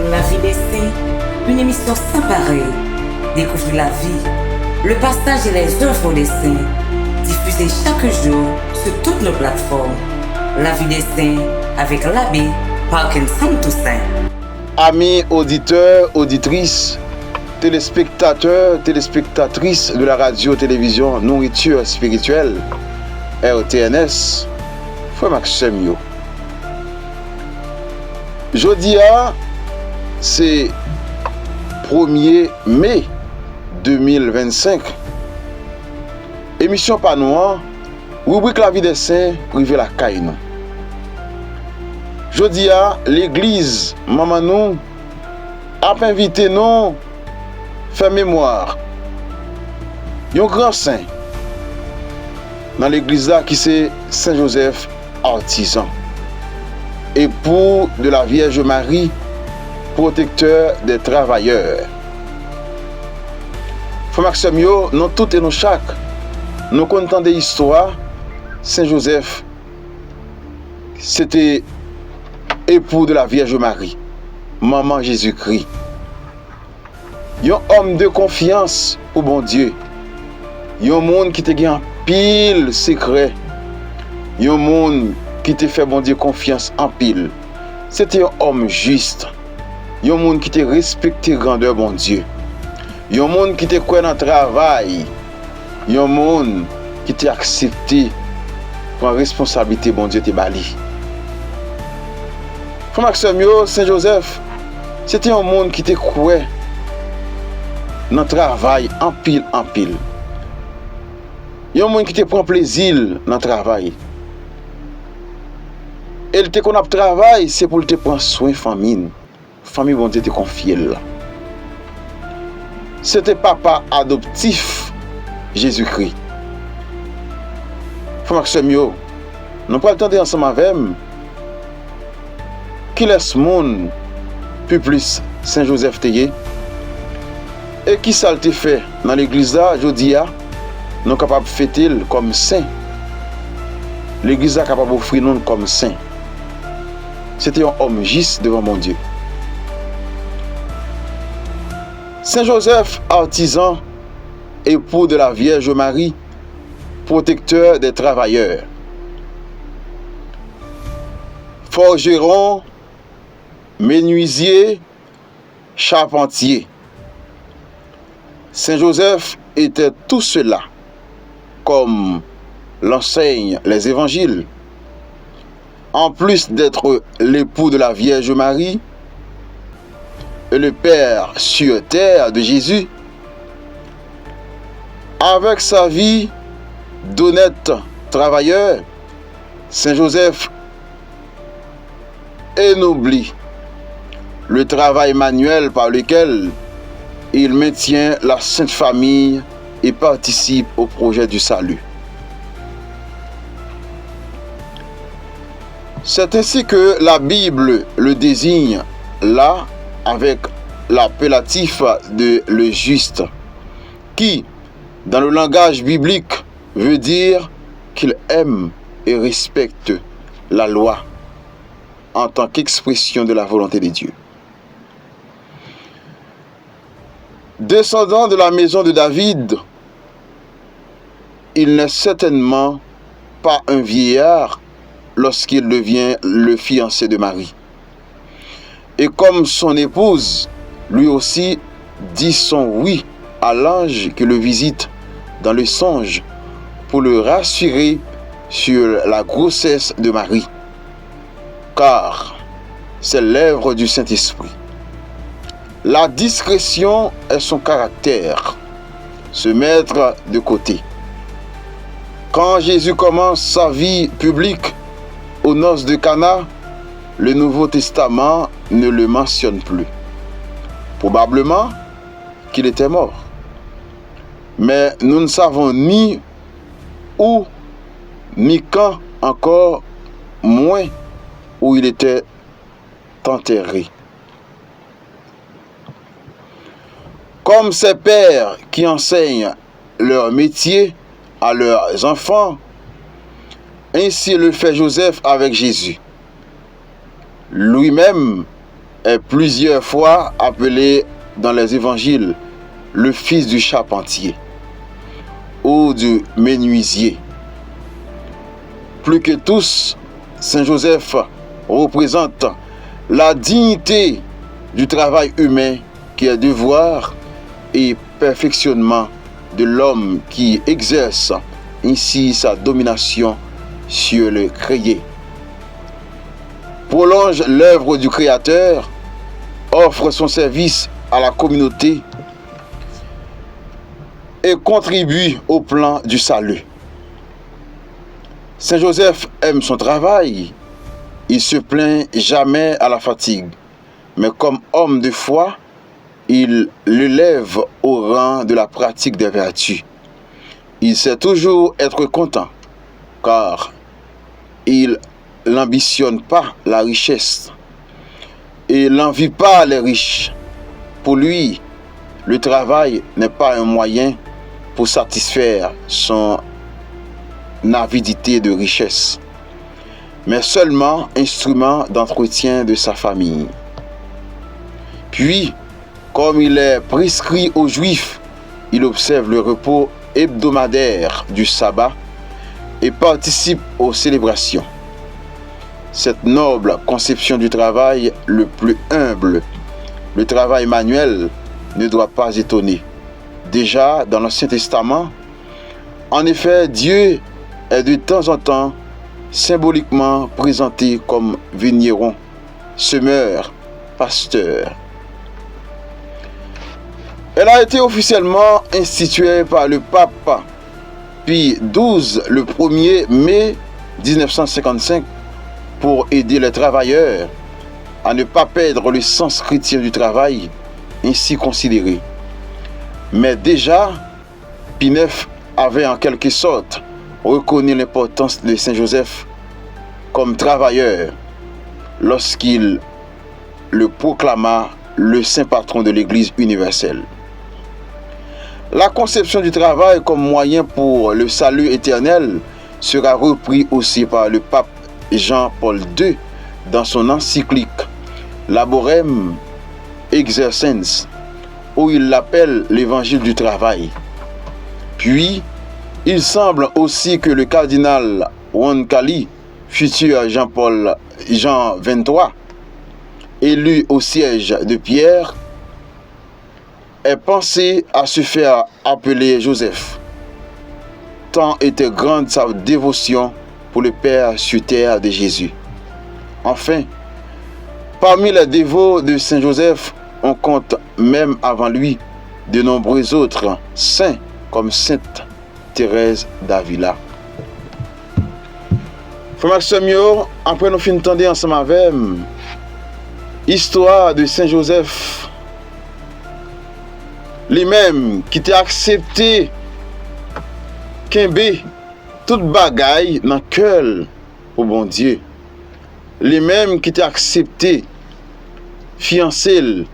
La vie des saints, une émission sans pareil. Découvrir la vie, le partage et les œuvres des saints, diffusée chaque jour sur toutes nos plateformes. La vie des saints avec l'abbé Parkinson Toussaint. Amis auditeurs, auditrices, téléspectateurs, téléspectatrices de la radio-télévision Nourriture Spirituelle, RTNS, Frère Maxime yo. Jodia, c'est 1er mai 2025. Émission Panois, rubrique La vie des saints, privé la caille. Jodia, l'église Maman nous a invité nous faire mémoire. Un grand saint dans l'église là qui c'est Saint Joseph Artisan, époux de la Vierge Marie, protecteur des travailleurs. Frère Maxime yo, nous toutes et nous chaque, nous comptons des histoires. Saint Joseph, c'était époux de la Vierge Marie, maman Jésus-Christ. Un homme de confiance au bon Dieu. Un monde qui te gagne pile secret. Un monde qui te fait bon Dieu confiance en pile. C'était un homme juste. Un monde qui te respecte grandeur bon Dieu. Un monde qui te croit dans le travail. Un monde qui te accepté pour la responsabilité bon Dieu te bali. Frère Maxime yo, Saint Joseph, c'était un monde qui te croit dans le travail en pile en pile. Il y a un monde qui te prend plaisir dans le travail. Et le te qu'on a travail, c'est pour te prendre soin de famille. Famille bon Dieu te confie là. C'était papa adoptif Jésus-Christ. Frère Maxime yo, nous prenons le temps ensemble avec moi. Qui laisse monde plus Saint Joseph Teye et qui ça te fait dans l'église là jodia nous capable fêter comme saint. L'église là capable offrir nous comme saint. C'était un homme juste devant mon Dieu. Saint Joseph Artisan, époux de la Vierge Marie, protecteur des travailleurs. Forgeron, menuisier, charpentier. Saint Joseph était tout cela, comme l'enseignent les évangiles. En plus d'être l'époux de la Vierge Marie et le Père sur terre de Jésus, avec sa vie d'honnête travailleur, Saint Joseph ennoblit le travail manuel par lequel il maintient la Sainte Famille et participe au projet du salut. C'est ainsi que la Bible le désigne là avec l'appellatif de le juste, qui, dans le langage biblique, veut dire qu'il aime et respecte la loi en tant qu'expression de la volonté de Dieu. Descendant de la maison de David, il n'est certainement pas un vieillard lorsqu'il devient le fiancé de Marie. Et comme son épouse, lui aussi dit son oui à l'ange qui le visite dans le songe pour le rassurer sur la grossesse de Marie, car c'est l'œuvre du Saint-Esprit. La discrétion est son caractère, se mettre de côté. Quand Jésus commence sa vie publique aux noces de Cana, le Nouveau Testament ne le mentionne plus. Probablement qu'il était mort. Mais nous ne savons ni où, ni quand, encore moins où il était enterré. Comme ces pères qui enseignent leur métier à leurs enfants, ainsi le fait Joseph avec Jésus. Lui-même est plusieurs fois appelé dans les évangiles le fils du charpentier ou du menuisier. Plus que tous, Saint Joseph représente la dignité du travail humain qui est devoir et perfectionnement de l'homme qui exerce ainsi sa domination sur le créé. Prolonge l'œuvre du Créateur, offre son service à la communauté et contribue au plan du salut. Saint Joseph aime son travail, il se plaint jamais à la fatigue, mais comme homme de foi, il l'élève au rang de la pratique des vertus. Il sait toujours être content, car il n'ambitionne pas la richesse et n'envie pas les riches. Pour lui, le travail n'est pas un moyen pour satisfaire son avidité de richesse, mais seulement instrument d'entretien de sa famille. Puis, comme il est prescrit aux Juifs, il observe le repos hebdomadaire du sabbat et participe aux célébrations. Cette noble conception du travail le plus humble, le travail manuel, ne doit pas étonner. Déjà dans l'Ancien Testament, en effet, Dieu est de temps en temps symboliquement présenté comme vigneron, semeur, pasteur. Elle a été officiellement instituée par le pape Pie XII le 1er mai 1955 pour aider les travailleurs à ne pas perdre le sens chrétien du travail ainsi considéré. Mais déjà, Pie IX avait en quelque sorte reconnu l'importance de Saint Joseph comme travailleur lorsqu'il le proclama le saint patron de l'Église universelle. La conception du travail comme moyen pour le salut éternel sera repris aussi par le pape Jean-Paul II dans son encyclique Laborem Exercens, où il l'appelle l'évangile du travail. Puis, il semble aussi que le cardinal Roncalli, futur Jean 23, élu au siège de Pierre, ait pensé à se faire appeler Joseph. Tant était grande sa dévotion pour le Père sur terre de Jésus. Enfin, parmi les dévots de Saint Joseph, on compte même avant lui de nombreux autres saints comme Sainte Thérèse d'Avila. Frère Maxime, après nous finissons d'entendre ensemble avec l'histoire de Saint Joseph, lui-même qui t'a accepté Kembe toute bagaille dans le cœur au bon Dieu. Lui-même qui t'a accepté fiancé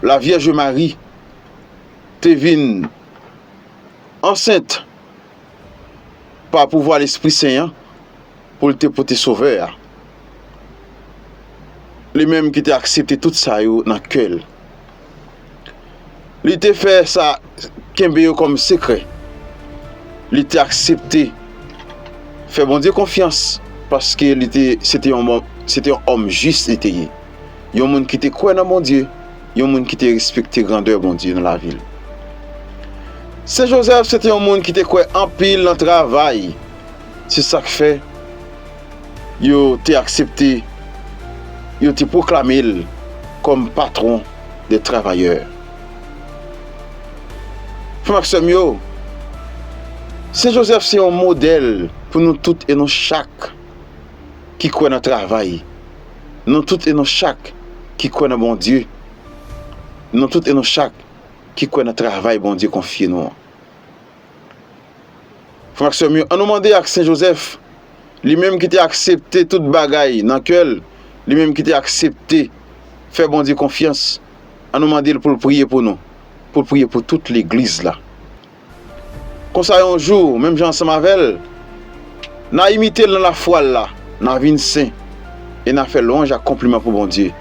la Vierge Marie, te vin enceinte par pouvoir l'Esprit Saint pour te porter sauveur. Lui-même qui t'a accepté tout ça dans le cœur. Il t'a fait ça comme secret. Il t'a accepté. Fait bon Dieu confiance parce que c'était un homme juste. Il y a un monde qui te croit dans mon Dieu. Il y a un monde qui te respecte grandeur bon Dieu dans la ville. Saint Joseph, c'était un monde qui te croit en pile dans le travail. C'est ça que fait. Il t'a accepté. Il t'a proclamé comme patron des travailleurs. Frère Maxime, Saint Joseph, c'est un modèle pour nous toutes et nous chaque qui croit dans le travail. Nous toutes et nous chaque qui croit dans bon Dieu. Nous toutes et nous chaque qui croit dans le travail, bon Dieu, confie nous. Frère Maxime, on nous demande à Saint Joseph, lui-même qui t'a accepté toute bagaille dans le cœur, lui-même qui t'a accepté, faire bon Dieu confiance, on nous demande pour prier pour nous. Pour prier pour toute l'église là. Comme ça un jour, même Jean Samavel, n'a imité dans la foi là, n'a vu saint et n'a fait louange à compliment pour bon Dieu.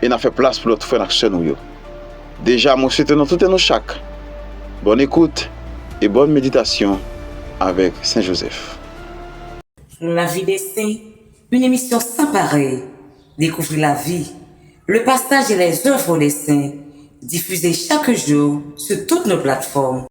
et n'a fait place pour l'autre frère et nous. Déjà, moi, souhaite nous tout et nous chaque. Bonne écoute et bonne méditation avec Saint Joseph. La vie des saints, une émission sans pareil. Découvrir la vie, le partage et les œuvres des saints, diffusée chaque jour sur toutes nos plateformes.